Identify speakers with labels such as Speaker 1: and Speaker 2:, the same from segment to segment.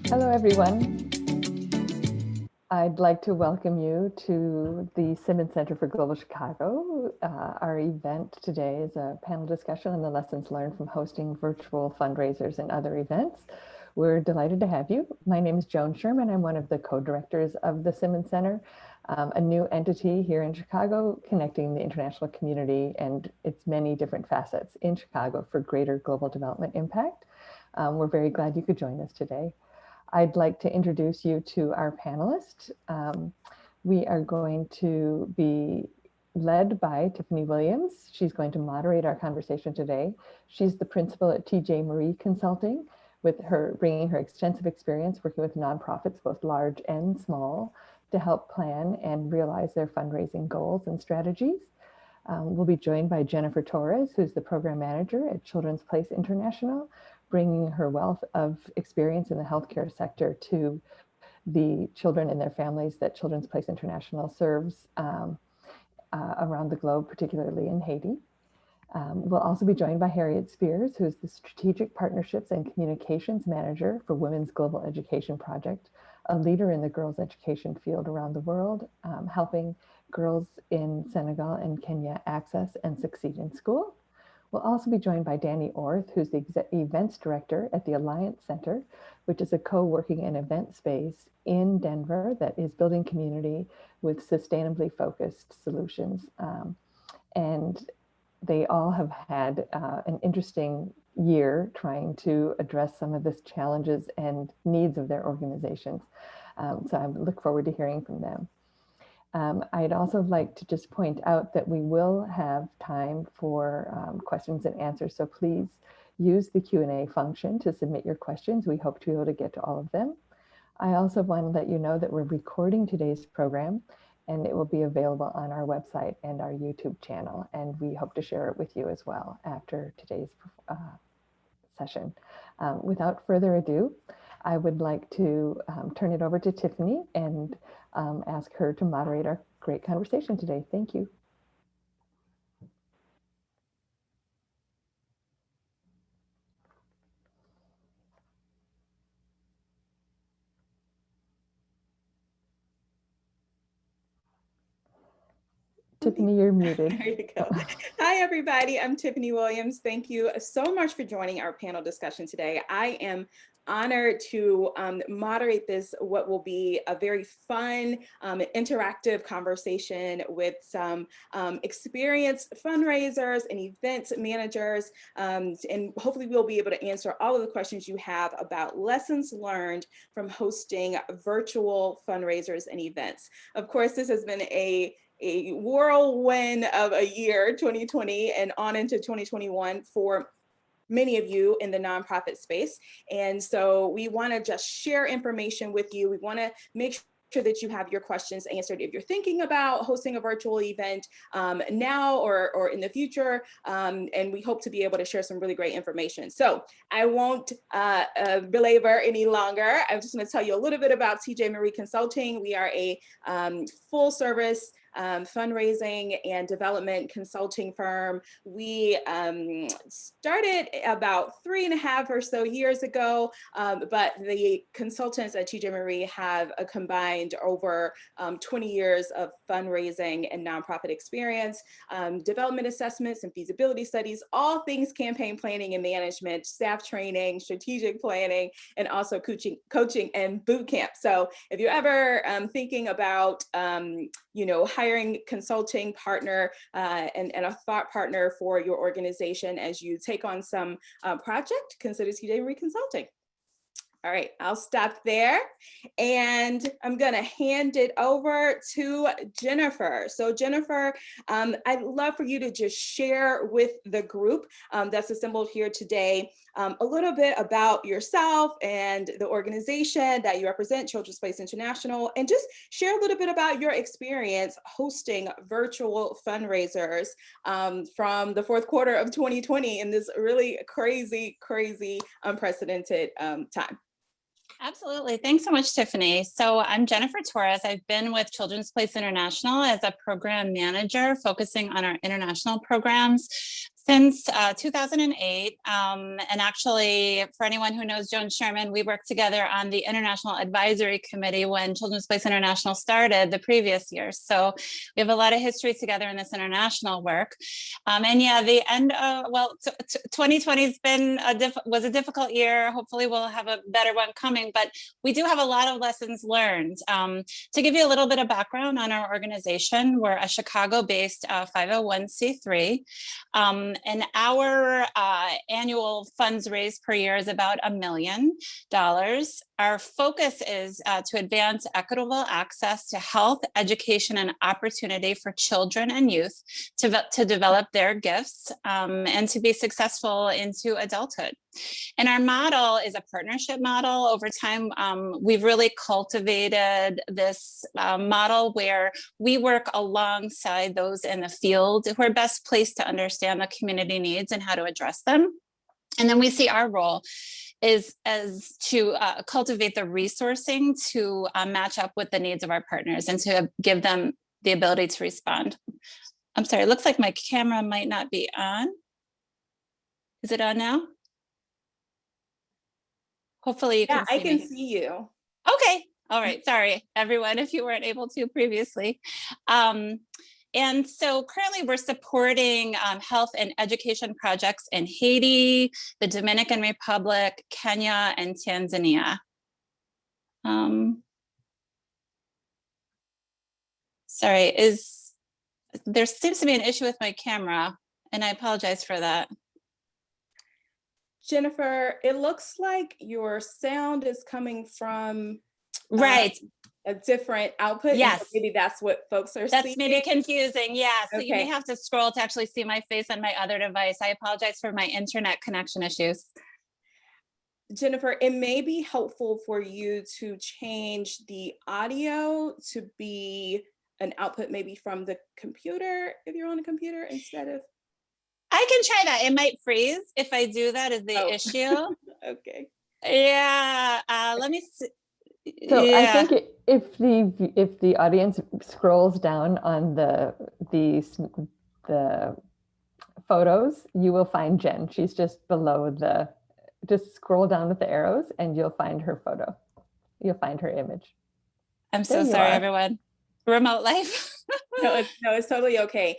Speaker 1: Hello, everyone. I'd like to welcome you to the Simmons Center for Global Chicago. Our event today is a panel discussion on the lessons learned from hosting virtual fundraisers and other events. We're delighted to have you. My name is Joan Sherman. I'm one of the co-directors of the Simmons Center, a new entity here in Chicago, connecting the international community and its many different facets in Chicago for greater global development impact. We're very glad you could join us today. I'd like to introduce you to our panelists. We are going to be led by Tiffany Williams. She's going to moderate our conversation today. She's the principal at TJ Marie Consulting, with her bringing her extensive experience working with nonprofits, both large and small, to help plan and realize their fundraising goals and strategies. We'll be joined by Jennifer Torres, who's the program manager at Children's Place International, bringing her wealth of experience in the healthcare sector to the children and their families that Children's Place International serves around the globe, particularly in Haiti. We'll also be joined by Harriet Spears, who's the Strategic Partnerships and Communications Manager for Women's Global Education Project, a leader in the girls' education field around the world, helping girls in Senegal and Kenya access and succeed in school. We'll also be joined by Dani Orth, who's the events director at the Alliance Center, which is a co-working and event space in Denver that is building community with sustainably focused solutions. And they all have had an interesting year trying to address some of the challenges and needs of their organizations. So I look forward to hearing from them. I'd also like to just point out that we will have time for questions and answers. So please use the Q&A function to submit your questions. We hope to be able to get to all of them. I also want to let you know that we're recording today's program, and it will be available on our website and our YouTube channel. And we hope to share it with you as well after today's session. Without further ado, I would like to turn it over to Tiffany and ask her to moderate our great conversation today. Thank you. Tiffany, you're muted.
Speaker 2: There you go. Hi, everybody. I'm Tiffany Williams. Thank you so much for joining our panel discussion today. I am honored to moderate this, what will be a very fun, interactive conversation with some experienced fundraisers and event managers. And hopefully we'll be able to answer all of the questions you have about lessons learned from hosting virtual fundraisers and events. Of course, this has been a whirlwind of a year, 2020 and on into 2021 for many of you in the nonprofit space. And so we want to just share information with you. We want to make sure that you have your questions answered if you're thinking about hosting a virtual event now or in the future. And we hope to be able to share some really great information. So I won't belabor any longer. I'm just going to tell you a little bit about TJ Marie Consulting. We are a full service fundraising and development consulting firm. We started about 3.5 or so years ago, but the consultants at TJ Marie have combined over 20 years of fundraising and nonprofit experience, development assessments and feasibility studies, all things campaign planning and management, staff training, strategic planning, and also coaching and boot camp. So if you're ever thinking about, hiring consulting partner and a thought partner for your organization as you take on some project, consider TJ Marie Consulting. All right, I'll stop there and I'm gonna hand it over to Jennifer. So Jennifer, I'd love for you to just share with the group that's assembled here today a little bit about yourself and the organization that you represent, Children's Place International, and just share a little bit about your experience hosting virtual fundraisers from the fourth quarter of 2020 in this really crazy, unprecedented time.
Speaker 3: Absolutely. Thanks so much, Tiffany. So I'm Jennifer Torres. I've been with Children's Place International as a program manager focusing on our international programs Since 2008, and actually for anyone who knows Joan Sherman, we worked together on the International Advisory Committee when Children's Place International started the previous year. So we have a lot of history together in this international work. And yeah, the end of, 2020 has been was a difficult year. Hopefully we'll have a better one coming, but we do have a lot of lessons learned. To give you a little bit of background on our organization, we're a Chicago-based 501c3. And our annual funds raised per year is about $1 million. Our focus is to advance equitable access to health, education, and opportunity for children and youth to develop their gifts and to be successful into adulthood. And our model is a partnership model. Over time, we've really cultivated this model where we work alongside those in the field who are best placed to understand the community needs and how to address them. And then we see our role is as to cultivate the resourcing to match up with the needs of our partners and to give them the ability to respond. I'm sorry, it looks like my camera might not be on. Is it on now? Hopefully you can see me.
Speaker 2: Yeah, I can see you.
Speaker 3: Okay, all right, sorry everyone if you weren't able to previously. And so currently we're supporting health and education projects in Haiti, the Dominican Republic, Kenya, and Tanzania. Sorry, there seems to be an issue with my camera, and I apologize for that.
Speaker 2: Jennifer, it looks like your sound is coming from
Speaker 3: Right.
Speaker 2: A different output.
Speaker 3: Yes.
Speaker 2: So maybe that's what folks are seeing.
Speaker 3: That's maybe confusing. Yeah. So
Speaker 2: Okay.
Speaker 3: You may have to scroll to actually see my face on my other device. I apologize for my internet connection issues.
Speaker 2: Jennifer, it may be helpful for you to change the audio to be an output maybe from the computer if you're on a computer instead of.
Speaker 3: I can try that. It might freeze if I do that is the issue.
Speaker 2: Okay.
Speaker 3: Yeah. Let me see.
Speaker 1: So
Speaker 3: yeah.
Speaker 1: I think if the audience scrolls down on the photos, you will find Jen. She's just below just scroll down with the arrows and you'll find her photo. You'll find her image.
Speaker 3: I'm so sorry, everyone. Remote life.
Speaker 2: No, it's totally okay.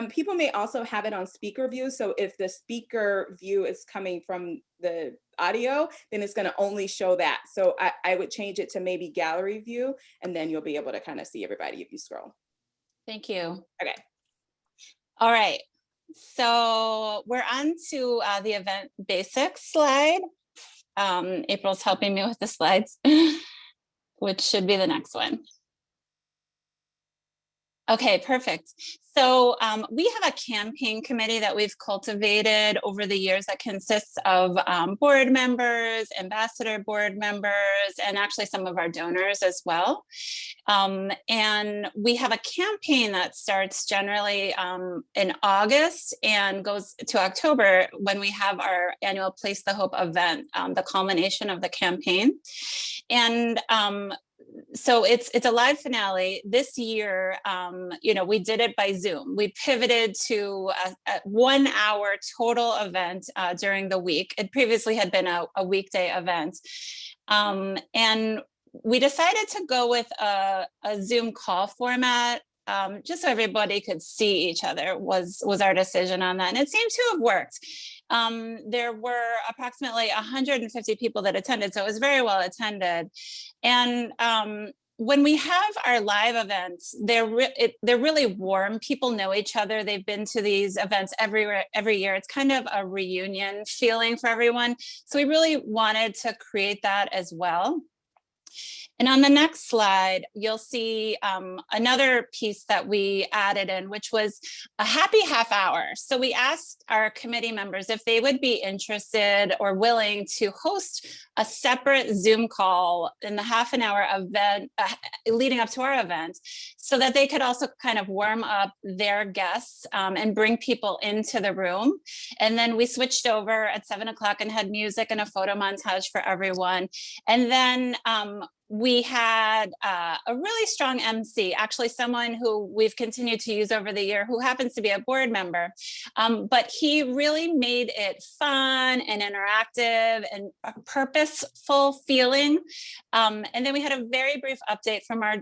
Speaker 2: People may also have it on speaker view. So if the speaker view is coming from the audio, then it's going to only show that. So I would change it to maybe gallery view, and then you'll be able to kind of see everybody if you scroll.
Speaker 3: Thank you.
Speaker 2: Okay.
Speaker 3: All right. So we're on to the event basics slide. April's helping me with the slides, which should be the next one. Okay, perfect. So we have a campaign committee that we've cultivated over the years that consists of board members, ambassador board members, and actually some of our donors as well. And we have a campaign that starts generally in August and goes to October when we have our annual Place the Hope event, the culmination of the campaign. And so it's a live finale this year. We did it by Zoom. We pivoted to a 1 hour total event during the week. It previously had been a weekday event. And we decided to go with a Zoom call format just so everybody could see each other was our decision on that. And it seemed to have worked. There were approximately 150 people that attended, so it was very well attended. And when we have our live events, they're really warm. People know each other. They've been to these events every year. It's kind of a reunion feeling for everyone. So we really wanted to create that as well. And on the next slide, you'll see another piece that we added in, which was a happy half hour. So we asked our committee members if they would be interested or willing to host a separate Zoom call in the half an hour event leading up to our event, so that they could also kind of warm up their guests and bring people into the room. And then we switched over at 7 o'clock and had music and a photo montage for everyone. And then we had a really strong MC, actually someone who we've continued to use over the year, who happens to be a board member, but he really made it fun and interactive and a purposeful feeling. And then we had a very brief update from our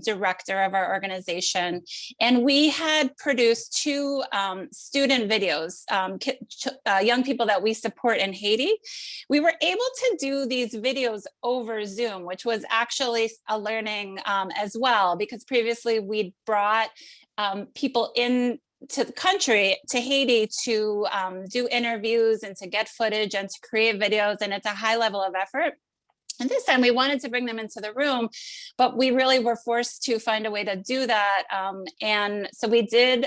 Speaker 3: director of our organization, and we had produced 2 student videos, young people that we support in Haiti. We were able to do these videos over Zoom, which was actually a learning as well, because previously we'd brought people in to the country, to Haiti, to do interviews and to get footage and to create videos, and it's a high level of effort. And this time we wanted to bring them into the room, but we really were forced to find a way to do that. And so we did,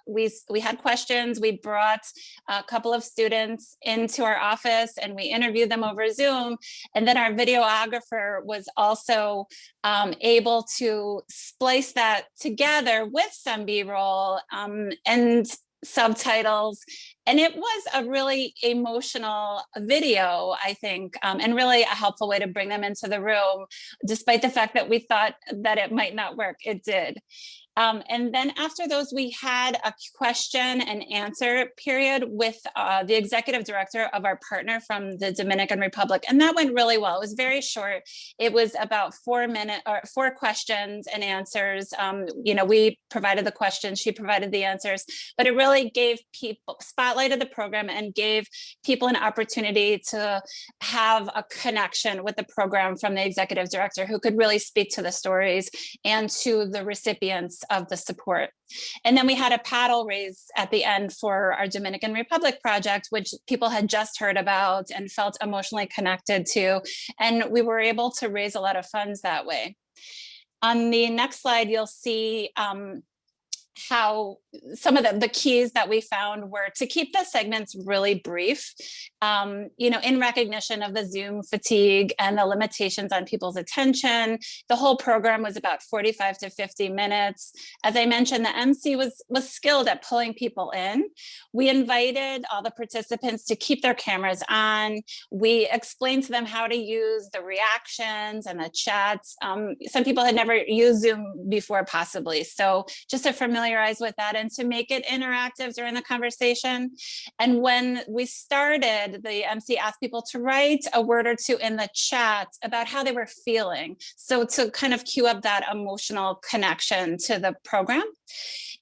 Speaker 3: we had questions. We brought a couple of students into our office and we interviewed them over Zoom. And then our videographer was also able to splice that together with some B-roll and subtitles. And it was a really emotional video, I think, and really a helpful way to bring them into the room, despite the fact that we thought that it might not work. It did. And then after those, we had a question and answer period with the executive director of our partner from the Dominican Republic. And that went really well. It was very short. It was about 4 questions and answers. You know, we provided the questions, she provided the answers, but it really gave people, spotlighted the program and gave people an opportunity to have a connection with the program from the executive director, who could really speak to the stories and to the recipients of the support. And then we had a paddle raise at the end for our Dominican Republic project, which people had just heard about and felt emotionally connected to. And we were able to raise a lot of funds that way. On the next slide, you'll see how some of the keys that we found were to keep the segments really brief, you know, in recognition of the Zoom fatigue and the limitations on people's attention. The whole program was about 45 to 50 minutes. As I mentioned, the MC was skilled at pulling people in. We invited all the participants to keep their cameras on. We explained to them how to use the reactions and the chats. Some people had never used Zoom before, possibly. So just to familiarize with that and to make it interactive during the conversation. And when we started, the MC asked people to write a word or 2 in the chat about how they were feeling. So to kind of cue up that emotional connection to the program.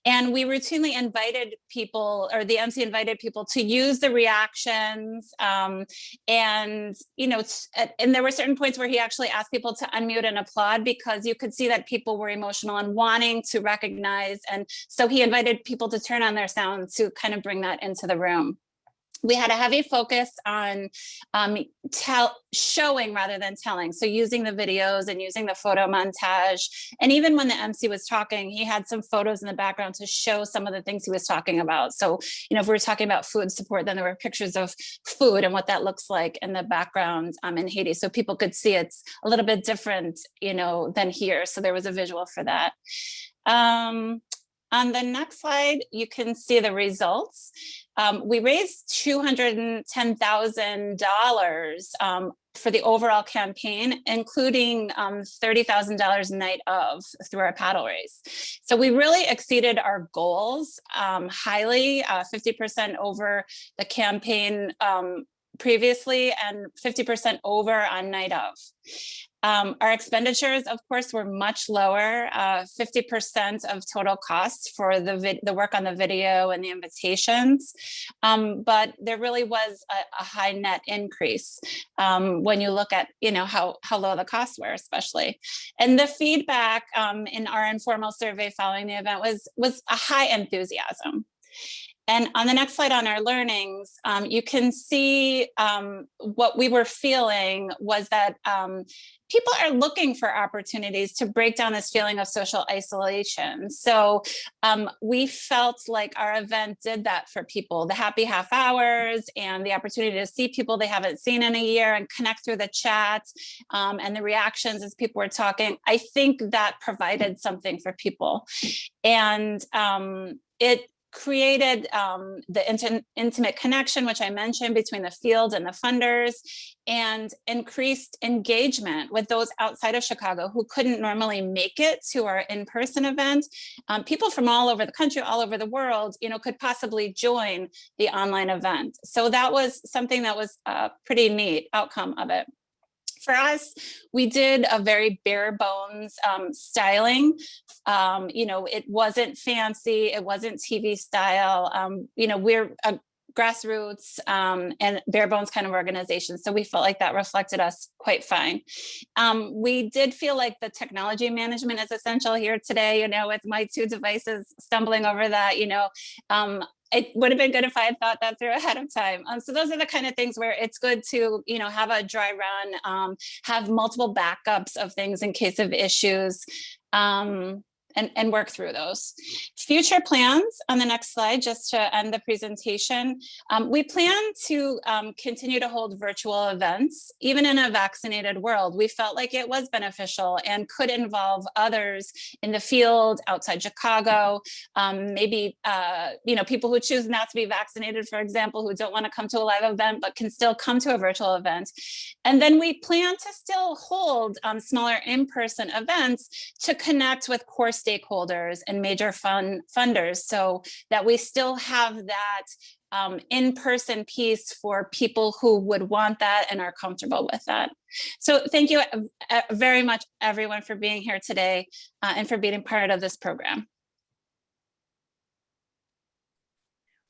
Speaker 3: And we routinely invited people, or the MC invited people, to use the reactions. And, you know, and there were certain points where he actually asked people to unmute and applaud, because you could see that people were emotional and wanting to recognize. And so he invited people to turn on their sound to kind of bring that into the room. We had a heavy focus on showing rather than telling. So using the videos and using the photo montage. And even when the MC was talking, he had some photos in the background to show some of the things he was talking about. So, you know, if we were talking about food support, then there were pictures of food and what that looks like in the background in Haiti. So people could see it's a little bit different, you know, than here. So there was a visual for that. On the next slide, you can see the results. We raised $210,000 for the overall campaign, including $30,000 night of through our paddle race. So we really exceeded our goals highly, 50% over the campaign previously and 50% over on night of. Our expenditures, of course, were much lower, 50% of total costs for the work on the video and the invitations. But there really was a high net increase when you look at, you know, how low the costs were, especially. And the feedback in our informal survey following the event was a high enthusiasm. And on the next slide on our learnings, you can see what we were feeling was that people are looking for opportunities to break down this feeling of social isolation. So we felt like our event did that for people, the happy half hours and the opportunity to see people they haven't seen in a year and connect through the chat and the reactions as people were talking. I think that provided something for people. And it created the intimate connection, which I mentioned, between the field and the funders, and increased engagement with those outside of Chicago who couldn't normally make it to our in-person event. People from all over the country, all over the world, could possibly join the online event. So that was something that was a pretty neat outcome of it. For us, we did a very bare bones styling. It wasn't fancy, it wasn't TV style. We're a grassroots and bare bones kind of organization. So we felt like that reflected us quite fine. We did feel like the technology management is essential here today, with my 2 devices stumbling over that, it would have been good if I had thought that through ahead of time. So those are the kind of things where it's good to, have a dry run, have multiple backups of things in case of issues, and work through those. Future plans on the next slide, just to end the presentation. We plan to continue to hold virtual events, even in a vaccinated world. We felt like it was beneficial and could involve others in the field outside Chicago, maybe people who choose not to be vaccinated, for example, who don't want to come to a live event, but can still come to a virtual event. And then we plan to still hold smaller in-person events to connect with core stakeholders and major funders, so that we still have that in-person piece for people who would want that and are comfortable with that. So thank you very much, everyone, for being here today and for being part of this program.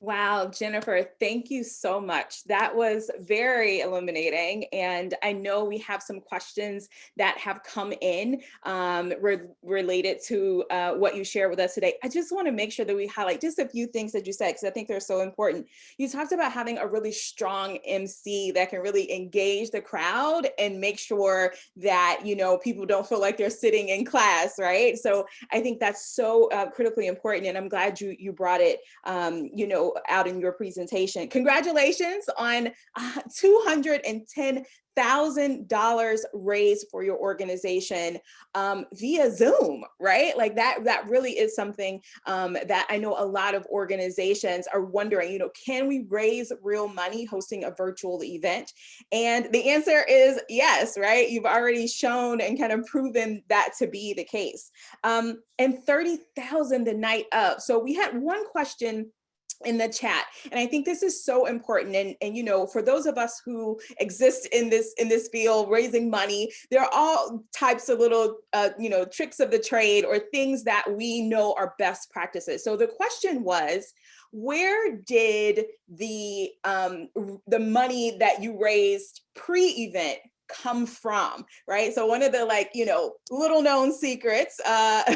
Speaker 2: Wow, Jennifer, thank you so much. That was very illuminating. And I know we have some questions that have come in related to what you shared with us today. I just want to make sure that we highlight just a few things that you said, because I think they're so important. You talked about having a really strong MC that can really engage the crowd and make sure that, people don't feel like they're sitting in class, right? So I think that's so critically important. And I'm glad you brought it, out in your presentation. Congratulations on $210,000 raised for your organization via Zoom, right? Like that really is something that I know a lot of organizations are wondering, can we raise real money hosting a virtual event? And the answer is yes, right? You've already shown and kind of proven that to be the case. And 30,000 the night of. So we had one question in the chat, and I think this is so important. And for those of us who exist in this field, raising money, there are all types of little tricks of the trade or things that we know are best practices. So the question was, where did the money that you raised pre-event come from, right? So one of the little known secrets,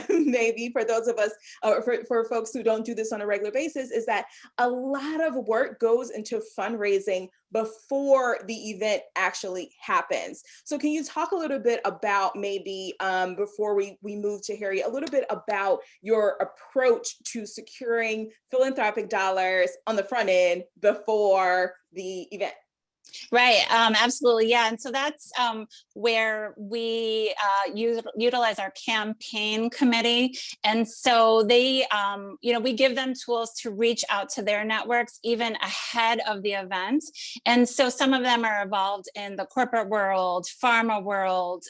Speaker 2: maybe for those of us, for folks who don't do this on a regular basis, is that a lot of work goes into fundraising before the event actually happens. So can you talk a little bit about maybe before we move to Harriet, a little bit about your approach to securing philanthropic dollars on the front end before the event?
Speaker 3: Right, absolutely, yeah. And so that's where we utilize our campaign committee. And so they, we give them tools to reach out to their networks even ahead of the event. And so some of them are involved in the corporate world, pharma world,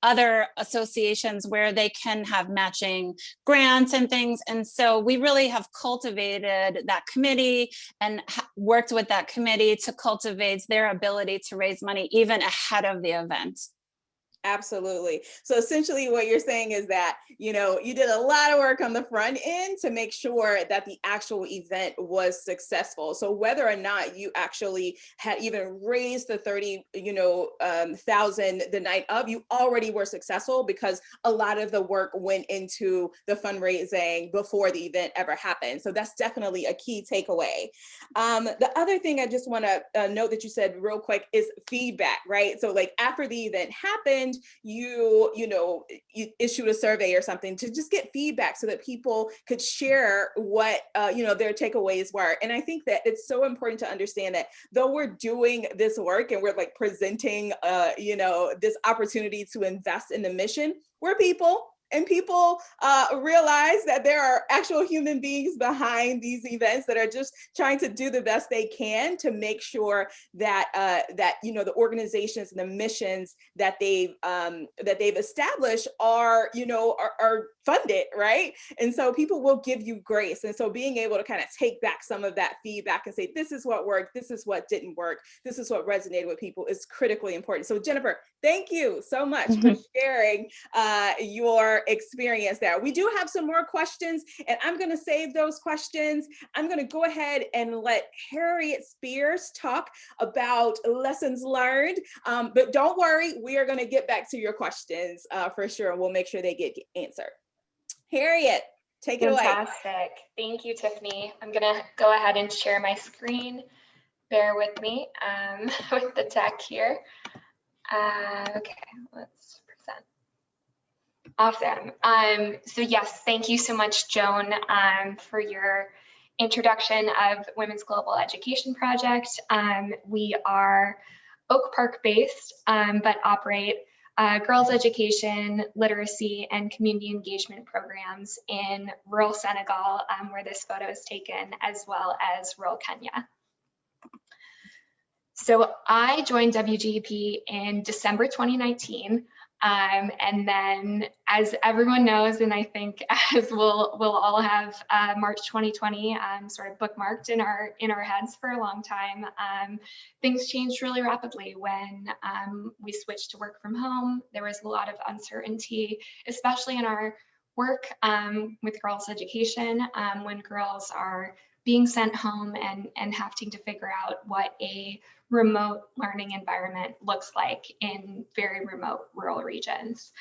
Speaker 3: other associations where they can have matching grants and things. And so we really have cultivated that committee and worked with that committee to cultivate their ability to raise money even ahead of the event.
Speaker 2: Absolutely. So essentially what you're saying is that, you did a lot of work on the front end to make sure that the actual event was successful. So whether or not you actually had even raised the 30,000 the night of, you already were successful because a lot of the work went into the fundraising before the event ever happened. So that's definitely a key takeaway. The other thing I just want to note that you said real quick is feedback, right? So after the event happened, you issued a survey or something to just get feedback so that people could share what their takeaways were. And I think that it's so important to understand that though we're doing this work and we're presenting this opportunity to invest in the mission, we're people. and people realize that there are actual human beings behind these events that are just trying to do the best they can to make sure that that the organizations and the missions that they've established are are funded, right? And so people will give you grace. And so being able to kind of take back some of that feedback and say, this is what worked, this is what didn't work, this is what resonated with people is critically important. So Jennifer, thank you so much for sharing your experience there. We do have some more questions, and I'm going to save those questions. I'm going to go ahead and let Harriet Spears talk about lessons learned. But don't worry, we are going to get back to your questions for sure, and we'll make sure they get answered. Harriet, take it away.
Speaker 4: Fantastic. Thank you, Tiffany. I'm going to go ahead and share my screen. Bear with me with the tech here. Okay, let's present. Awesome. So yes, thank you so much, Joan, for your introduction of Women's Global Education Project. We are Oak Park based, but operate girls' education, literacy, and community engagement programs in rural Senegal, where this photo is taken, as well as rural Kenya. So I joined WGEP in December 2019. And then, as everyone knows, and I think as we'll all have March 2020 sort of bookmarked in our heads for a long time, things changed really rapidly when we switched to work from home. There was a lot of uncertainty, especially in our work with girls' education, when girls are being sent home and having to figure out what a remote learning environment looks like in very remote rural regions.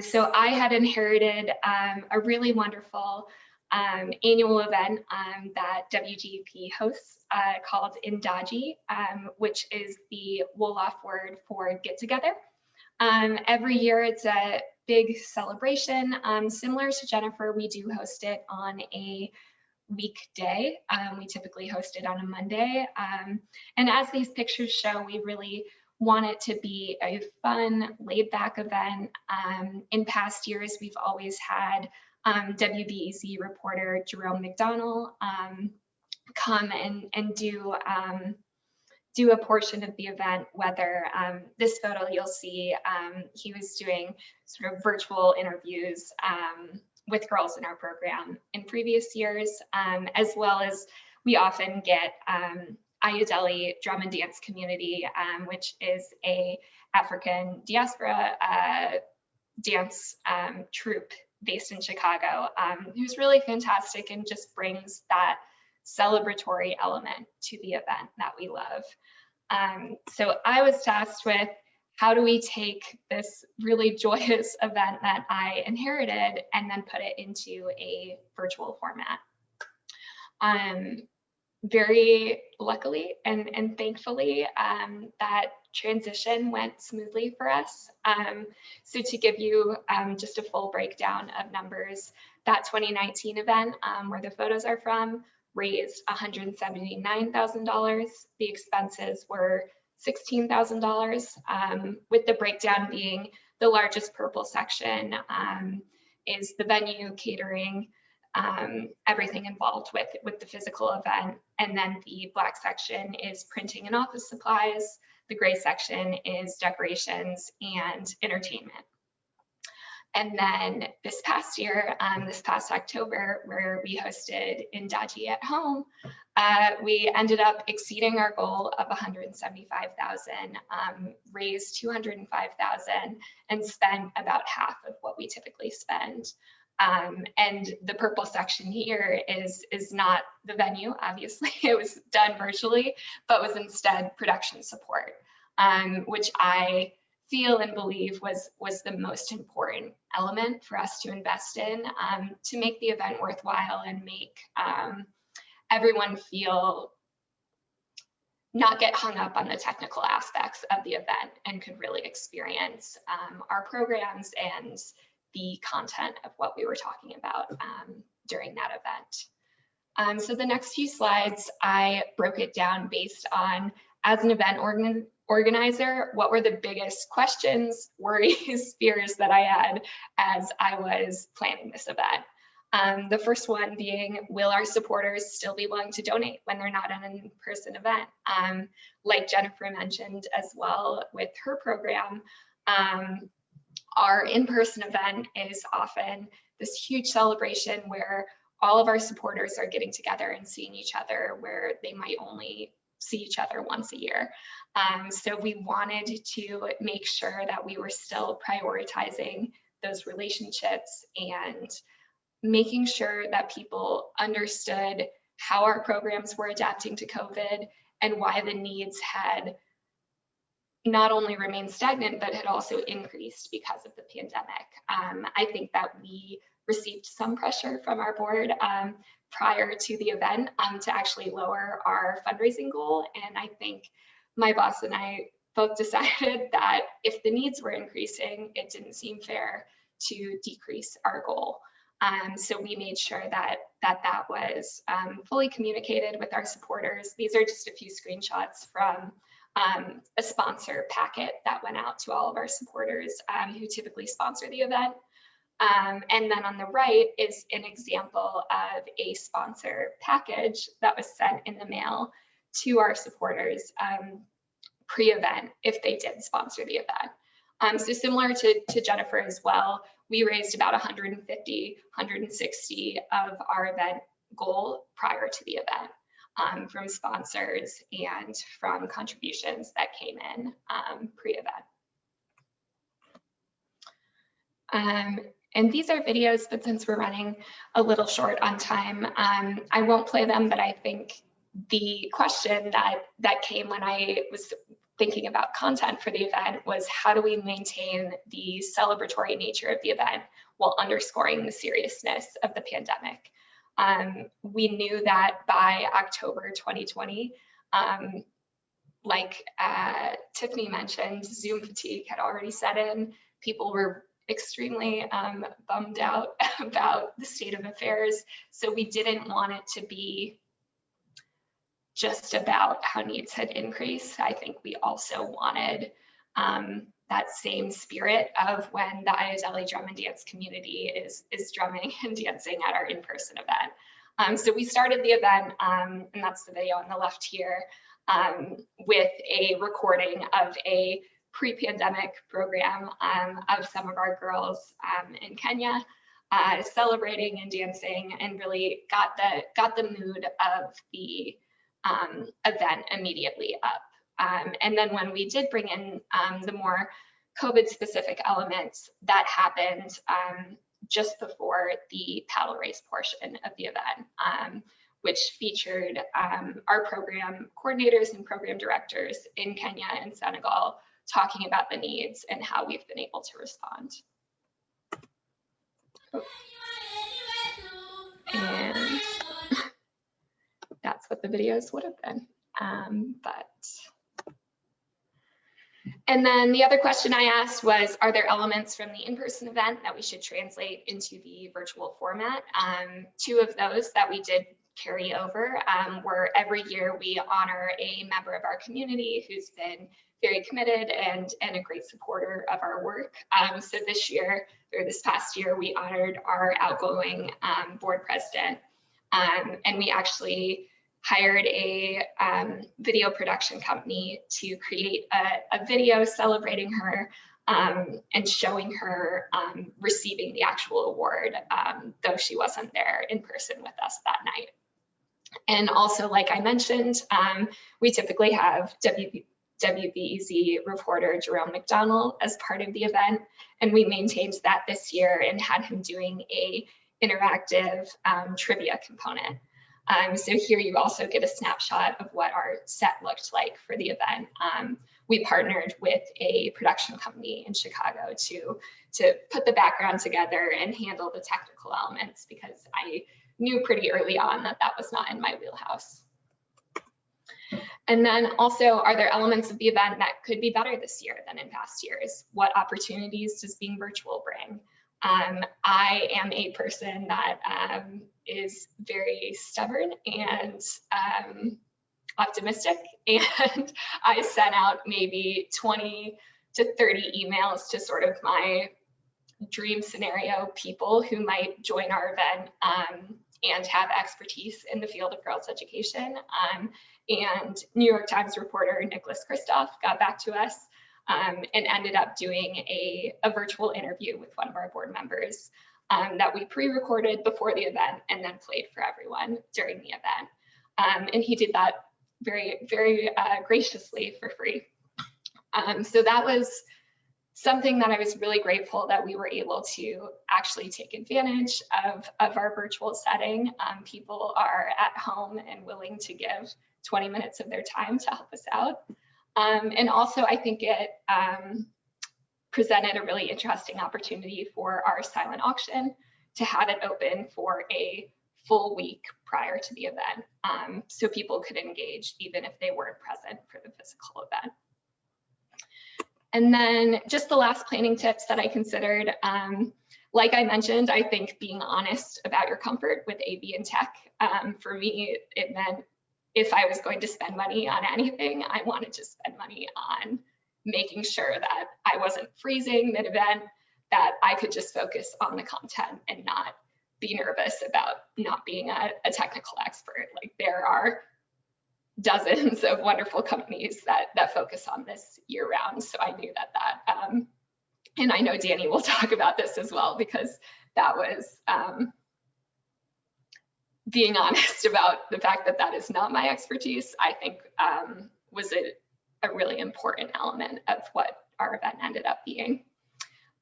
Speaker 4: So I had inherited a really wonderful annual event that WGEP hosts called Indaji, which is the Wolof word for get together. Every year it's a big celebration. Similar to Jennifer, we do host it on a weekday. We typically host it on a Monday. And as these pictures show, we really want it to be a fun, laid-back event. In past years, we've always had WBEZ reporter Jerome McDonnell come and do a portion of the event, whether this photo you'll see, he was doing sort of virtual interviews with girls in our program in previous years, as well as we often get Ayodele Drum and Dance Community, which is a African diaspora dance troupe based in Chicago, who's really fantastic and just brings that celebratory element to the event that we love. So I was tasked with, how do we take this really joyous event that I inherited and then put it into a virtual format? Very luckily and thankfully, that transition went smoothly for us. So to give you just a full breakdown of numbers, that 2019 event, where the photos are from, raised $179,000. The expenses were $16,000, with the breakdown being the largest purple section is the venue, catering, everything involved with the physical event. And then the black section is printing and office supplies. The gray section is decorations and entertainment. And then this past year, this past October, where we hosted Indaji at home, we ended up exceeding our goal of $175,000, raised $205,000, and spent about half of what we typically spend. And the purple section here is not the venue, obviously. It was done virtually, but was instead production support, which I feel and believe was the most important element for us to invest in to make the event worthwhile and make everyone feel, not get hung up on the technical aspects of the event and could really experience our programs and the content of what we were talking about during that event. So the next few slides, I broke it down based on, as an event organizer, what were the biggest questions, worries, fears that I had as I was planning this event? The first one being, will our supporters still be willing to donate when they're not an in-person event? Like Jennifer mentioned as well with her program, our in-person event is often this huge celebration where all of our supporters are getting together and seeing each other where they might only see each other once a year. So we wanted to make sure that we were still prioritizing those relationships and making sure that people understood how our programs were adapting to COVID and why the needs had not only remained stagnant, but had also increased because of the pandemic. I think that we received some pressure from our board prior to the event to actually lower our fundraising goal. And I think my boss and I both decided that if the needs were increasing, it didn't seem fair to decrease our goal. So we made sure that that was fully communicated with our supporters. These are just a few screenshots from a sponsor packet that went out to all of our supporters who typically sponsor the event. And then on the right is an example of a sponsor package that was sent in the mail to our supporters pre-event if they did sponsor the event. So similar to Jennifer as well, we raised about 150, 160 of our event goal prior to the event. From sponsors and from contributions that came in pre-event. And these are videos, but since we're running a little short on time, I won't play them, but I think the question that came when I was thinking about content for the event was, how do we maintain the celebratory nature of the event while underscoring the seriousness of the pandemic? We knew that by October 2020, like Tiffany mentioned, Zoom fatigue had already set in. People were extremely bummed out about the state of affairs. So we didn't want it to be just about how needs had increased. I think we also wanted that same spirit of when the Ayodeli drum and dance community is drumming and dancing at our in-person event. So we started the event, and that's the video on the left here, with a recording of a pre-pandemic program of some of our girls in Kenya celebrating and dancing, and really got the mood of the event immediately up. And then when we did bring in the more COVID-specific elements, that happened just before the paddle race portion of the event, which featured our program coordinators and program directors in Kenya and Senegal talking about the needs and how we've been able to respond. And that's what the videos would have been. And then the other question I asked was, are there elements from the in-person event that we should translate into the virtual format? Two of those that we did carry over were every year we honor a member of our community who's been very committed and a great supporter of our work. So this year, or this past year, we honored our outgoing board president, and we actually hired a video production company to create a video celebrating her and showing her receiving the actual award, though she wasn't there in person with us that night. And also, like I mentioned, we typically have WBEZ reporter Jerome McDonald as part of the event, and we maintained that this year and had him doing a interactive trivia component. So here you also get a snapshot of what our set looked like for the event. We partnered with a production company in Chicago to put the background together and handle the technical elements, because I knew pretty early on that that was not in my wheelhouse. And then also, are there elements of the event that could be better this year than in past years? What opportunities does being virtual bring? I am a person that is very stubborn and optimistic, and I sent out maybe 20 to 30 emails to sort of my dream scenario people who might join our event and have expertise in the field of girls' education. And New York Times reporter Nicholas Kristof got back to us and ended up doing a virtual interview with one of our board members that we pre-recorded before the event and then played for everyone during the event. And he did that very, very graciously for free. So that was something that I was really grateful that we were able to actually take advantage of our virtual setting. People are at home and willing to give 20 minutes of their time to help us out. And also I think it presented a really interesting opportunity for our silent auction to have it open for a full week prior to the event. So people could engage even if they weren't present for the physical event. And then just the last planning tips that I considered, like I mentioned, I think being honest about your comfort with AV and tech, for me, it meant if I was going to spend money on anything, I wanted to spend money on making sure that I wasn't freezing mid-event, that I could just focus on the content and not be nervous about not being a technical expert. Like there are dozens of wonderful companies that focus on this year round. So I knew that and I know Dani will talk about this as well, because that was being honest about the fact that that is not my expertise, I think was a really important element of what our event ended up being.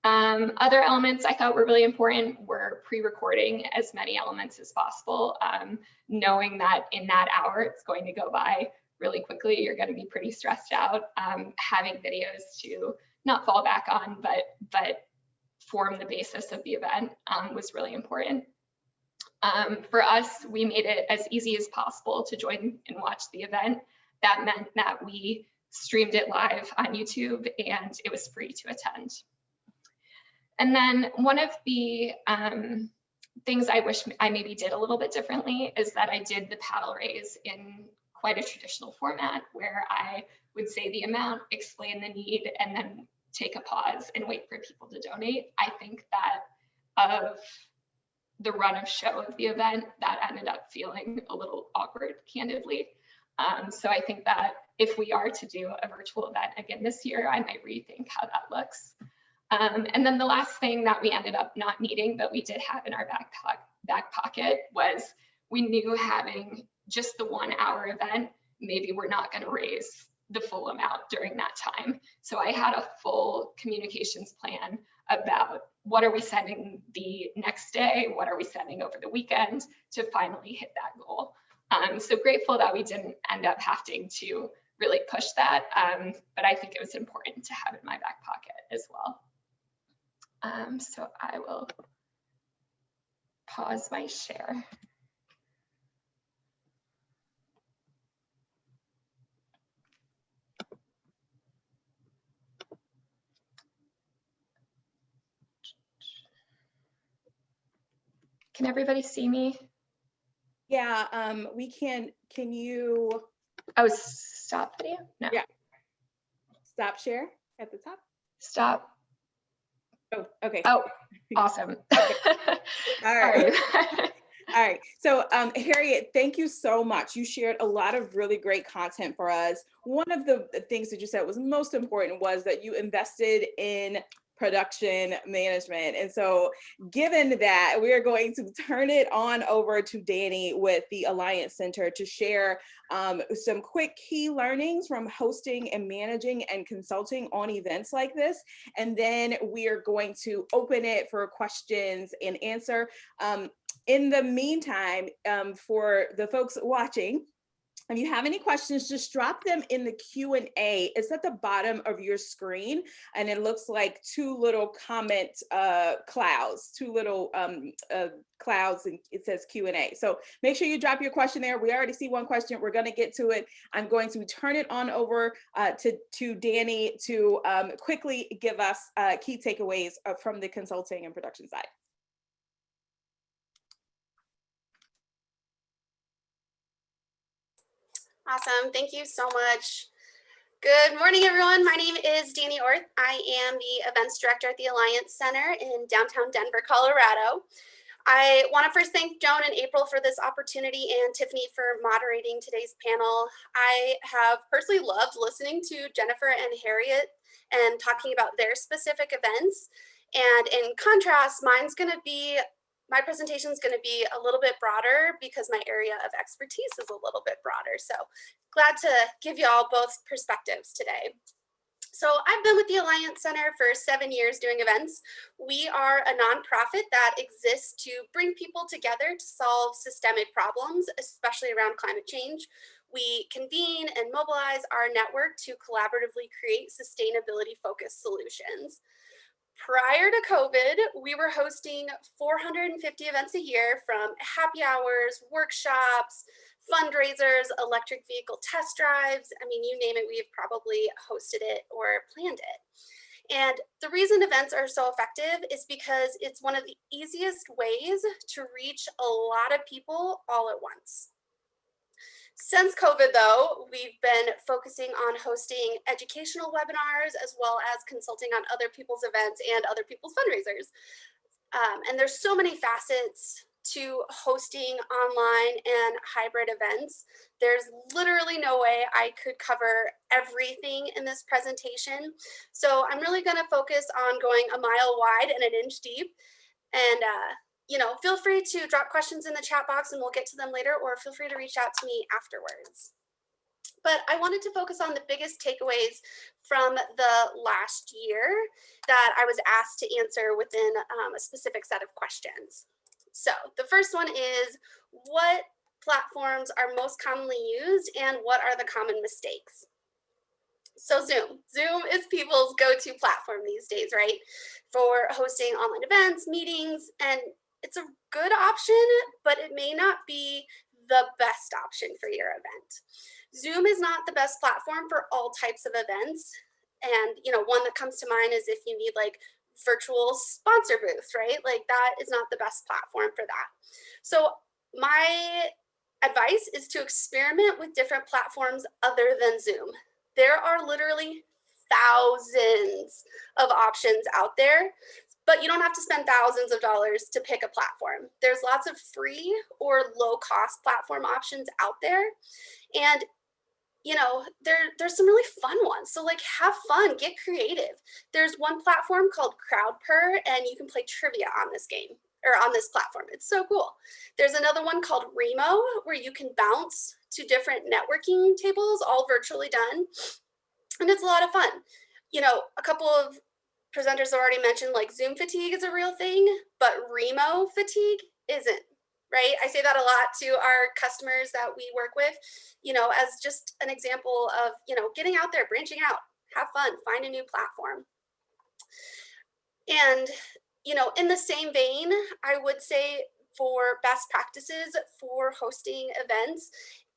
Speaker 4: Other elements I thought were really important were pre-recording as many elements as possible, knowing that in that hour it's going to go by really quickly, you're going to be pretty stressed out. Having videos to not fall back on, but form the basis of the event was really important. For us, we made it as easy as possible to join and watch the event. That meant that we streamed it live on YouTube and it was free to attend. And then one of the things I wish I maybe did a little bit differently is that I did the paddle raise in quite a traditional format where I would say the amount, explain the need, and then take a pause and wait for people to donate. I think that of the run of show of the event, that ended up feeling a little awkward, candidly. So I think that if we are to do a virtual event again this year, I might rethink how that looks. And then the last thing that we ended up not needing, but we did have in our back pocket, was we knew having just the 1 hour event, maybe we're not going to raise the full amount during that time. So I had a full communications plan about what are we sending the next day, what are we sending over the weekend to finally hit that goal. So grateful that we didn't end up having to really push that, but I think it was important to have in my back pocket as well. So I will pause my share. Can everybody see me?
Speaker 2: Yeah, we can you?
Speaker 4: Oh, stop video? No.
Speaker 2: Yeah. Stop share at the top.
Speaker 4: Stop.
Speaker 2: Oh, okay.
Speaker 4: Oh, awesome.
Speaker 2: Okay. All right.
Speaker 4: All
Speaker 2: right. So Harriet, thank you so much. You shared a lot of really great content for us. One of the things that you said was most important was that you invested in production management. And so given that, we are going to turn it on over to Dani with the Alliance Center to share some quick key learnings from hosting and managing and consulting on events like this. And then we are going to open it for questions and answer. In the meantime, for the folks watching, if you have any questions, just drop them in the Q&A. It's at the bottom of your screen, and it looks like two little comment clouds, two little clouds, and it says Q&A. So make sure you drop your question there. We already see one question. We're going to get to it. I'm going to turn it on over to Dani to quickly give us key takeaways from the consulting and production side.
Speaker 5: Awesome. Thank you so much. Good morning, everyone. My name is Dani Orth. I am the Events Director at the Alliance Center in downtown Denver, Colorado. I want to first thank Joan and April for this opportunity and Tiffany for moderating today's panel. I have personally loved listening to Jennifer and Harriet and talking about their specific events. And in contrast, my presentation is going to be a little bit broader because my area of expertise is a little bit broader. So glad to give you all both perspectives today. So I've been with the Alliance Center for 7 years doing events. We are a nonprofit that exists to bring people together to solve systemic problems, especially around climate change. We convene and mobilize our network to collaboratively create sustainability-focused solutions. Prior to COVID, we were hosting 450 events a year, from happy hours, workshops, fundraisers, electric vehicle test drives. I mean, you name it, we've probably hosted it or planned it. And the reason events are so effective is because it's one of the easiest ways to reach a lot of people all at once. Since COVID, though, we've been focusing on hosting educational webinars as well as consulting on other people's events and other people's fundraisers. And there's so many facets to hosting online and hybrid events. There's literally no way I could cover everything in this presentation. So I'm really going to focus on going a mile wide and an inch deep. And feel free to drop questions in the chat box and we'll get to them later, or feel free to reach out to me afterwards. But I wanted to focus on the biggest takeaways from the last year that I was asked to answer within a specific set of questions. So the first one is, what platforms are most commonly used and what are the common mistakes? So Zoom is people's go-to platform these days, right? For hosting online events, meetings, and it's a good option, but it may not be the best option for your event. Zoom is not the best platform for all types of events. And, one that comes to mind is if you need like virtual sponsor booths, right? Like that is not the best platform for that. So my advice is to experiment with different platforms other than Zoom. There are literally thousands of options out there, but you don't have to spend thousands of dollars to pick a platform. There's lots of free or low cost platform options out there. And there's some really fun ones. So like, have fun, get creative. There's one platform called CrowdPurr, and you can play trivia on this game or on this platform. It's so cool. There's another one called Remo, where you can bounce to different networking tables, all virtually done. And it's a lot of fun. A couple of presenters already mentioned like Zoom fatigue is a real thing, but Remo fatigue isn't. Right? I say that a lot to our customers that we work with, as just an example of, getting out there, branching out, have fun, find a new platform. And, in the same vein, I would say for best practices for hosting events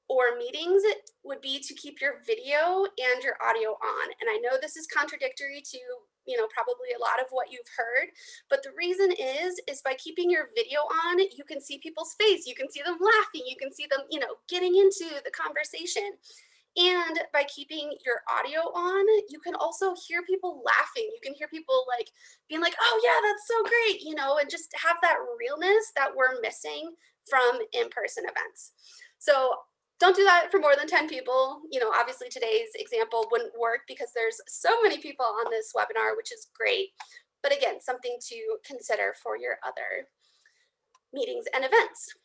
Speaker 5: or meetings, it would be to keep your video and your audio on. And I know this is contradictory to probably a lot of what you've heard, but the reason is by keeping your video on, you can see people's face, you can see them laughing, you can see them, getting into the conversation. And by keeping your audio on, you can also hear people laughing. You can hear people like being like, oh yeah, that's so great, and just have that realness that we're missing from in-person events. So don't do that for more than 10 people. Obviously today's example wouldn't work because there's so many people on this webinar, which is great. But again, something to consider for your other meetings and events.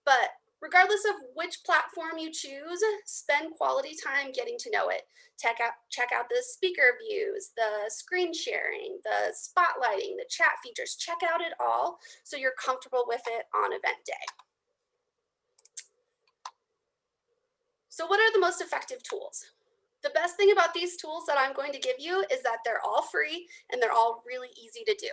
Speaker 5: But regardless of which platform you choose, spend quality time getting to know it. Check out the speaker views, the screen sharing, the spotlighting, the chat features. Check out it all so you're comfortable with it on event day. So what are the most effective tools? The best thing about these tools that I'm going to give you is that they're all free and they're all really easy to do.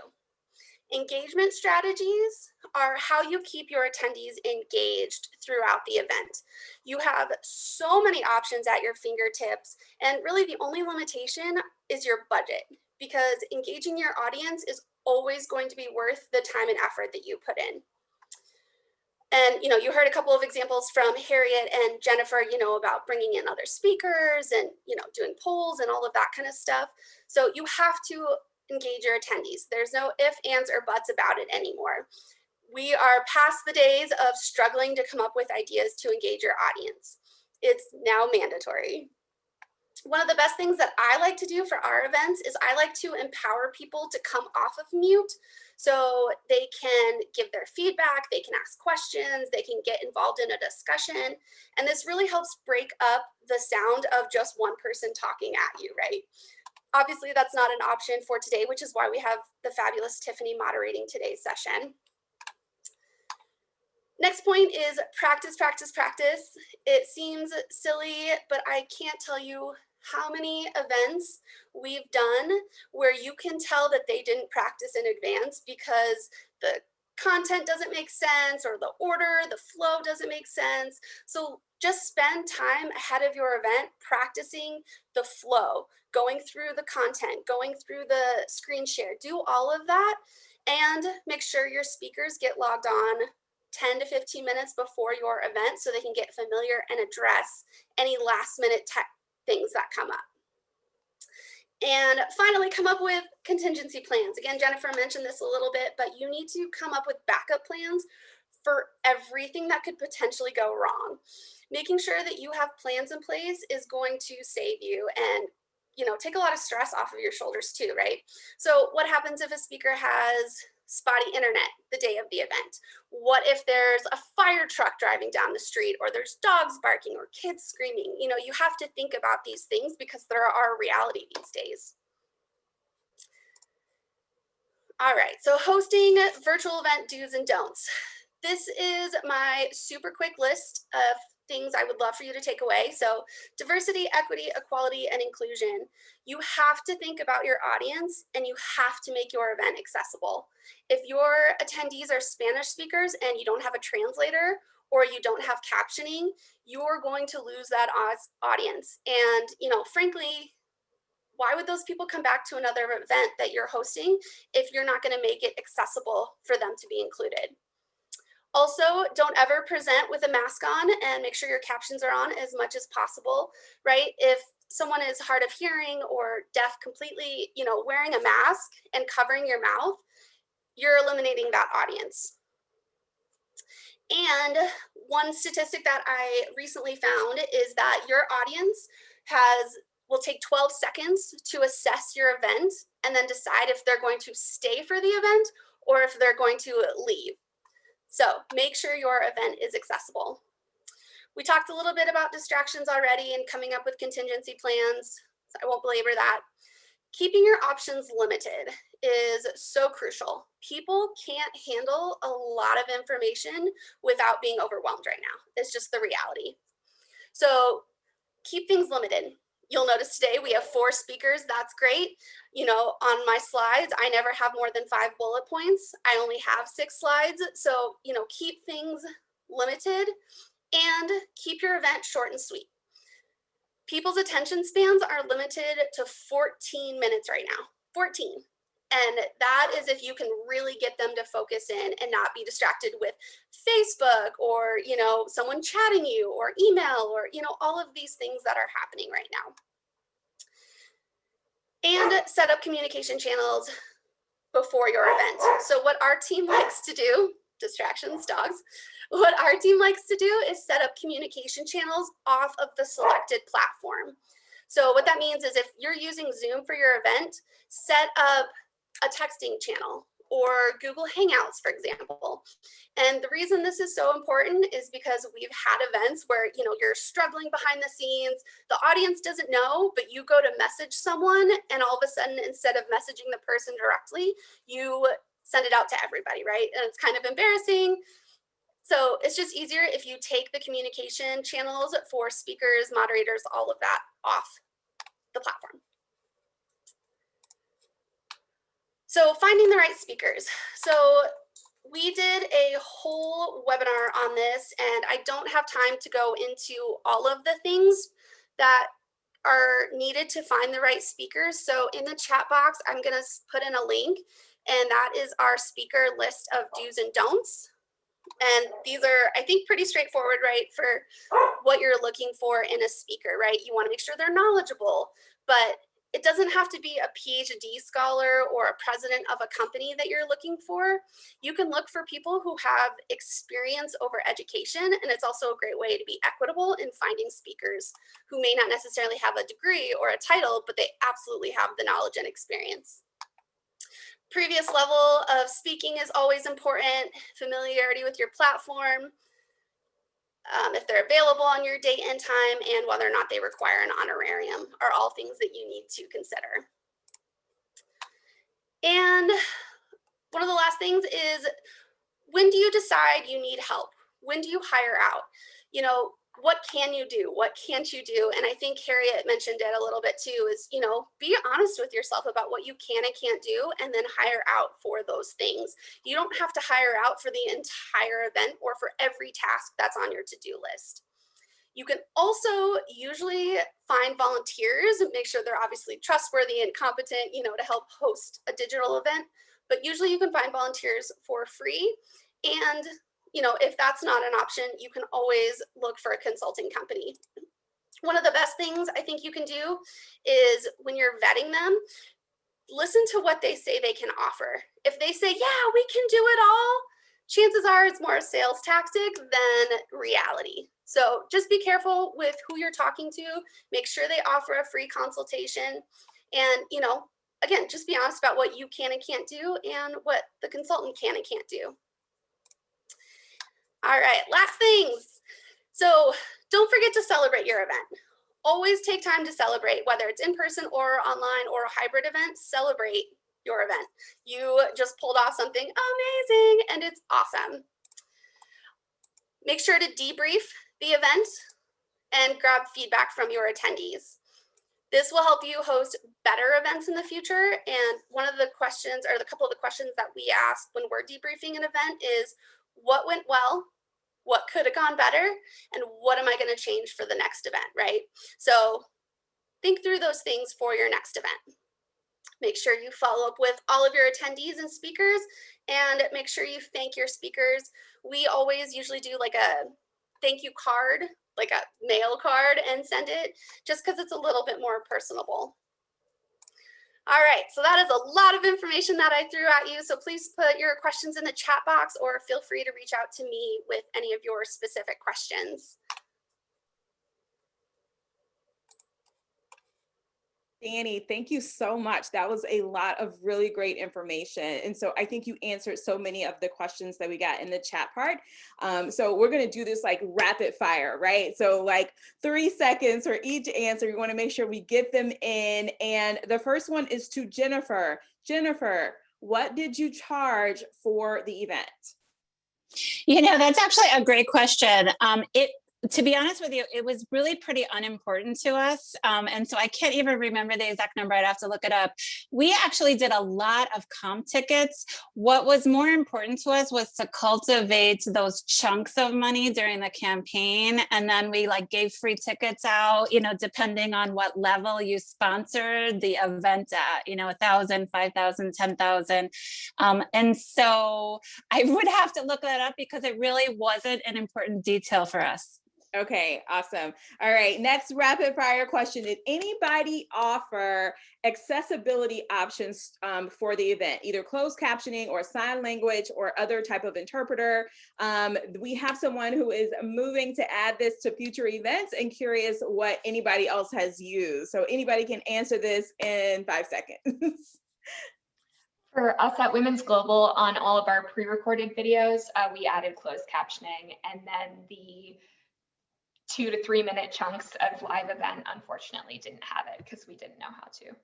Speaker 5: Engagement strategies are how you keep your attendees engaged throughout the event. You have so many options at your fingertips, and really the only limitation is your budget, because engaging your audience is always going to be worth the time and effort that you put in. And, you heard a couple of examples from Harriet and Jennifer, about bringing in other speakers and, doing polls and all of that kind of stuff. So you have to engage your attendees. There's no ifs, ands, or buts about it anymore. We are past the days of struggling to come up with ideas to engage your audience. It's now mandatory. One of the best things that I like to do for our events is I like to empower people to come off of mute so they can give their feedback, they can ask questions, they can get involved in a discussion. And this really helps break up the sound of just one person talking at you, right? Obviously, that's not an option for today, which is why we have the fabulous Tiffany moderating today's session. Next point is practice, practice, practice. It seems silly, but I can't tell you how many events we've done where you can tell that they didn't practice in advance because the content doesn't make sense or the order, the flow doesn't make sense. So just spend time ahead of your event practicing the flow, going through the content, going through the screen share, do all of that, and make sure your speakers get logged on 10 to 15 minutes before your event so they can get familiar and address any last minute tech things that come up. And finally, come up with contingency plans. Again, Jennifer mentioned this a little bit, but you need to come up with backup plans for everything that could potentially go wrong. Making sure that you have plans in place is going to save you and take a lot of stress off of your shoulders too, right? So what happens if a speaker has spotty internet the day of the event? What if there's a fire truck driving down the street, or there's dogs barking or kids screaming? You have to think about these things because they're our reality these days. All right, so hosting virtual event do's and don'ts. This is my super quick list of things I would love for you to take away. So diversity, equity, equality, and inclusion. You have to think about your audience and you have to make your event accessible. If your attendees are Spanish speakers and you don't have a translator or you don't have captioning, you're going to lose that audience. And, frankly, why would those people come back to another event that you're hosting if you're not going to make it accessible for them to be included? Also, don't ever present with a mask on, and make sure your captions are on as much as possible, right? If someone is hard of hearing or deaf completely, wearing a mask and covering your mouth, you're eliminating that audience. And one statistic that I recently found is that your audience will take 12 seconds to assess your event and then decide if they're going to stay for the event or if they're going to leave. So make sure your event is accessible. We talked a little bit about distractions already and coming up with contingency plans, so I won't belabor that. Keeping your options limited is so crucial. People can't handle a lot of information without being overwhelmed right now. It's just the reality. So keep things limited. You'll notice today we have 4 speakers. That's great. On my slides, I never have more than 5 bullet points. I only have 6 slides. So, keep things limited and keep your event short and sweet. People's attention spans are limited to 14 minutes right now, 14. And that is if you can really get them to focus in and not be distracted with Facebook or, someone chatting you or email or, all of these things that are happening right now. And set up communication channels before your event. So what our team likes to do, distractions, dogs, what our team likes to do is set up communication channels off of the selected platform. So what that means is if you're using Zoom for your event, set up a texting channel or Google Hangouts, for example. And the reason this is so important is because we've had events where, you're struggling behind the scenes, the audience doesn't know, but you go to message someone and all of a sudden, instead of messaging the person directly, you send it out to everybody, right? And it's kind of embarrassing. So it's just easier if you take the communication channels for speakers, moderators, all of that off the platform. So finding the right speakers. So we did a whole webinar on this, and I don't have time to go into all of the things that are needed to find the right speakers. So in the chat box, I'm going to put in a link, and that is our speaker list of do's and don'ts. And these are, I think, pretty straightforward, right, for what you're looking for in a speaker, right? You want to make sure they're knowledgeable, but it doesn't have to be a PhD scholar or a president of a company that you're looking for. You can look for people who have experience over education, and it's also a great way to be equitable in finding speakers who may not necessarily have a degree or a title, but they absolutely have the knowledge and experience. Previous level of speaking is always important, familiarity with your platform, if they're available on your date and time, and whether or not they require an honorarium are all things that you need to consider. And one of the last things is, when do you decide you need help? When do you hire out? You know, what can you do? What can't you do? And I think Harriet mentioned it a little bit too, is, you know, be honest with yourself about what you can and can't do, and then hire out for those things. You don't have to hire out for the entire event or for every task that's on your to-do list. You can also usually find volunteers and make sure they're obviously trustworthy and competent, you know, to help host a digital event. But usually you can find volunteers for free. And, you know, if that's not an option, you can always look for a consulting company. One of the best things I think you can do is, when you're vetting them, listen to what they say they can offer. If they say, yeah, we can do it all, chances are it's more a sales tactic than reality. So just be careful with who you're talking to. Make sure they offer a free consultation. And, you know, again, just be honest about what you can and can't do and what the consultant can and can't do. All right, last things. So don't forget to celebrate your event. Always take time to celebrate, whether it's in person or online or a hybrid event. Celebrate your event. You just pulled off something amazing and it's awesome. Make sure to debrief the event and grab feedback from your attendees. This will help you host better events in the future. And one of the questions, or the couple of the questions that we ask when we're debriefing an event is, what went well? What could have gone better? And what am I going to change for the next event, right? So think through those things for your next event. Make sure you follow up with all of your attendees and speakers, and make sure you thank your speakers. We always usually do like a thank you card, like a mail card, and send it, just because it's a little bit more personable. All right, so that is a lot of information that I threw at you. So please put your questions in the chat box, or feel free to reach out to me with any of your specific questions.
Speaker 2: Dani, thank you so much. That was a lot of really great information. And so I think you answered so many of the questions that we got in the chat part. So we're going to do this like rapid fire, right? So like 3 seconds for each answer. We want to make sure we get them in. And the first one is to Jennifer. Jennifer, what did you charge for the event?
Speaker 3: You know, that's actually a great question. To be honest with you, it was really pretty unimportant to us. And so I can't even remember the exact number. I'd have to look it up. We actually did a lot of comp tickets. What was more important to us was to cultivate those chunks of money during the campaign. And then we like gave free tickets out, you know, depending on what level you sponsored the event at, you know, 1,000, 5,000, 10,000. And so I would have to look that up because it really wasn't an important detail for us.
Speaker 2: Okay, awesome. All right, next rapid fire question. Did anybody offer accessibility options for the event, either closed captioning or sign language or other type of interpreter? We have someone who is moving to add this to future events and curious what anybody else has used. So anybody can answer this in 5 seconds.
Speaker 4: For us at Women's Global, on all of our pre-recorded videos, we added closed captioning, and then the 2 to 3 minute chunks of live event unfortunately didn't have it because we didn't know how to.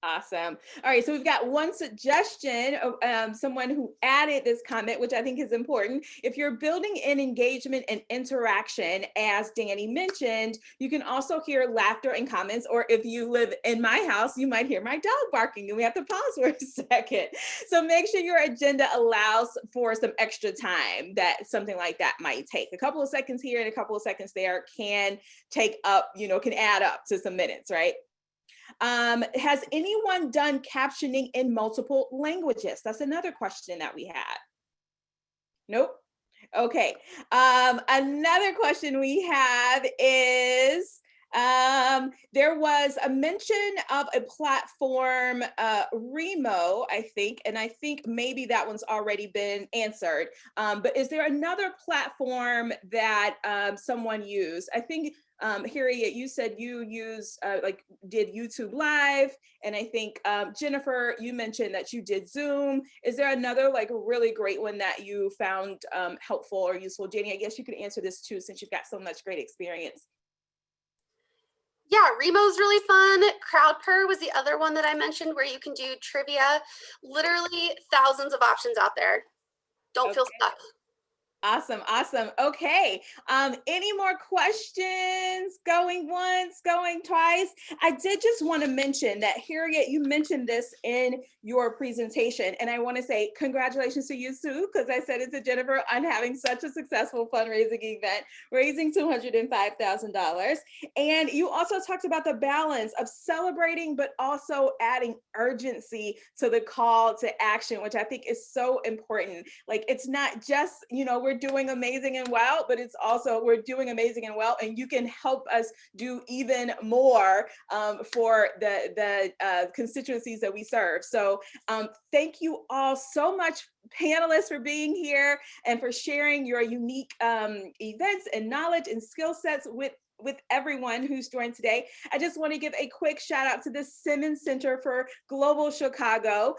Speaker 2: Awesome. All right, so we've got one suggestion of someone who added this comment, which I think is important. If you're building in engagement and interaction, as Dani mentioned, you can also hear laughter and comments, or if you live in my house, you might hear my dog barking and we have to pause for a second. So make sure your agenda allows for some extra time that something like that might take. A couple of seconds here and a couple of seconds there can take up, you know, can add up to some minutes, right? Has anyone done captioning in multiple languages? That's another question that we had. Nope. Okay. Another question we have is, there was a mention of a platform, Remo, I think, and I think maybe that one's already been answered. But is there another platform that someone used? I think, Harriet, you said you use, did YouTube Live, and I think Jennifer, you mentioned that you did Zoom. Is there another really great one that you found helpful or useful? Dani, I guess you could answer this too, since you've got so much great experience.
Speaker 5: Yeah, Remo's really fun. CrowdPur was the other one that I mentioned where you can do trivia. Literally thousands of options out there. Don't feel stuck.
Speaker 2: Awesome, awesome. Okay. Any more questions? Going once, going twice? I did just want to mention that, Harriet, you mentioned this in your presentation, and I want to say congratulations to you, Sue, because I said it to Jennifer on having such a successful fundraising event, raising $205,000. And you also talked about the balance of celebrating, but also adding urgency to the call to action, which I think is so important. It's not just, we're doing amazing and well, but it's also we're doing amazing and well, and you can help us do even more for the constituencies that we serve. So thank you all so much, panelists, for being here and for sharing your unique events and knowledge and skill sets with everyone who's joined today. I just want to give a quick shout out to the Simmons Center for Global Chicago.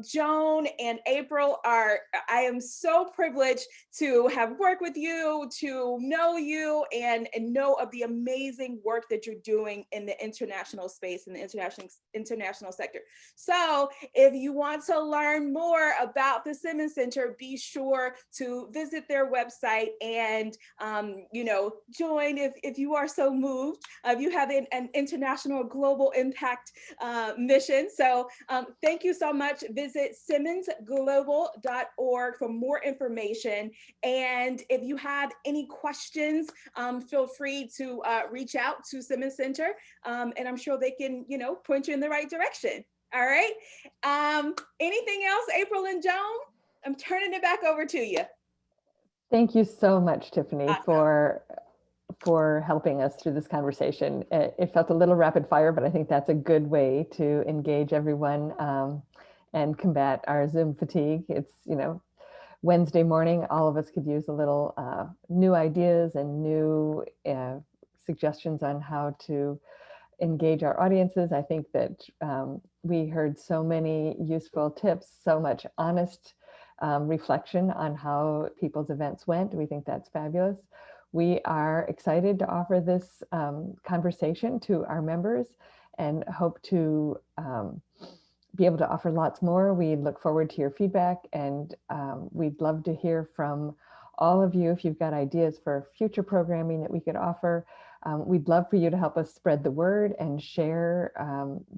Speaker 2: Joan and April I am so privileged to have worked with you, to know you, and know of the amazing work that you're doing in the international space, in the international sector. So if you want to learn more about the Simmons Center, be sure to visit their website and, join if you are so moved. You have an international global impact mission. So thank you so much. Visit simmonsglobal.org for more information. And if you have any questions, feel free to reach out to Simmons Center, and I'm sure they can, point you in the right direction. All right. Anything else, April and Joan? I'm turning it back over to you.
Speaker 1: Thank you so much, Tiffany,
Speaker 2: Awesome.
Speaker 1: for helping us through this conversation. It felt a little rapid fire, but I think that's a good way to engage everyone and combat our Zoom fatigue. It's, Wednesday morning, all of us could use a little new ideas and new suggestions on how to engage our audiences. I think that we heard so many useful tips, so much honest reflection on how people's events went. We think that's fabulous. We are excited to offer this conversation to our members and hope to be able to offer lots more. We look forward to your feedback, and we'd love to hear from all of you if you've got ideas for future programming that we could offer. We'd love for you to help us spread the word and share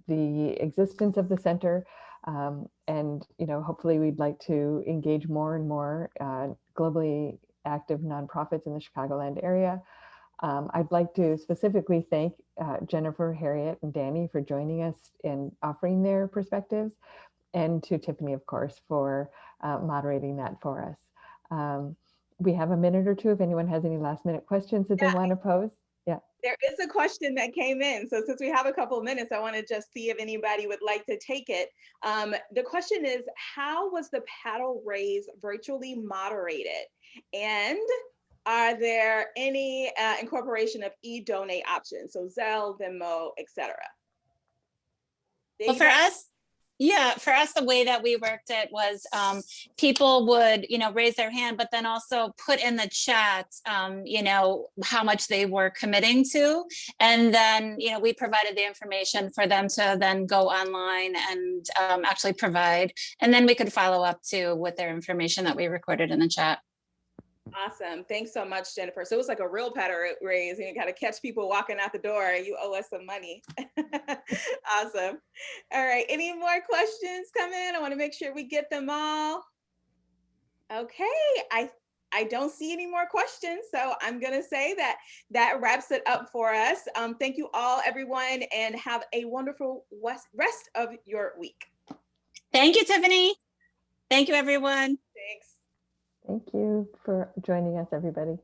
Speaker 1: the existence of the center. And hopefully we'd like to engage more and more globally active nonprofits in the Chicagoland area. I'd like to specifically thank Jennifer, Harriet, and Dani for joining us and offering their perspectives, and to Tiffany, of course, for moderating that for us. We have a minute or two if anyone has any last minute questions that they want to pose. Yeah.
Speaker 2: There is a question that came in. So since we have a couple of minutes, I want to just see if anybody would like to take it. The question is, how was the paddle raise virtually moderated? And are there any incorporation of e-donate options? So Zelle, Venmo, etc.
Speaker 3: Well, for us, the way that we worked it was people would, raise their hand, but then also put in the chat, how much they were committing to. And then, we provided the information for them to then go online and actually provide. And then we could follow up too with their information that we recorded in the chat.
Speaker 2: Awesome. Thanks so much, Jennifer. So it was like a real paddle raise, and you got to catch people walking out the door. You owe us some money. Awesome. All right. Any more questions come in? I want to make sure we get them all. Okay. I don't see any more questions. So I'm going to say that wraps it up for us. Thank you all, everyone, and have a wonderful rest of your week.
Speaker 3: Thank you, Tiffany. Thank you, everyone.
Speaker 2: Thanks.
Speaker 1: Thank you for joining us, everybody.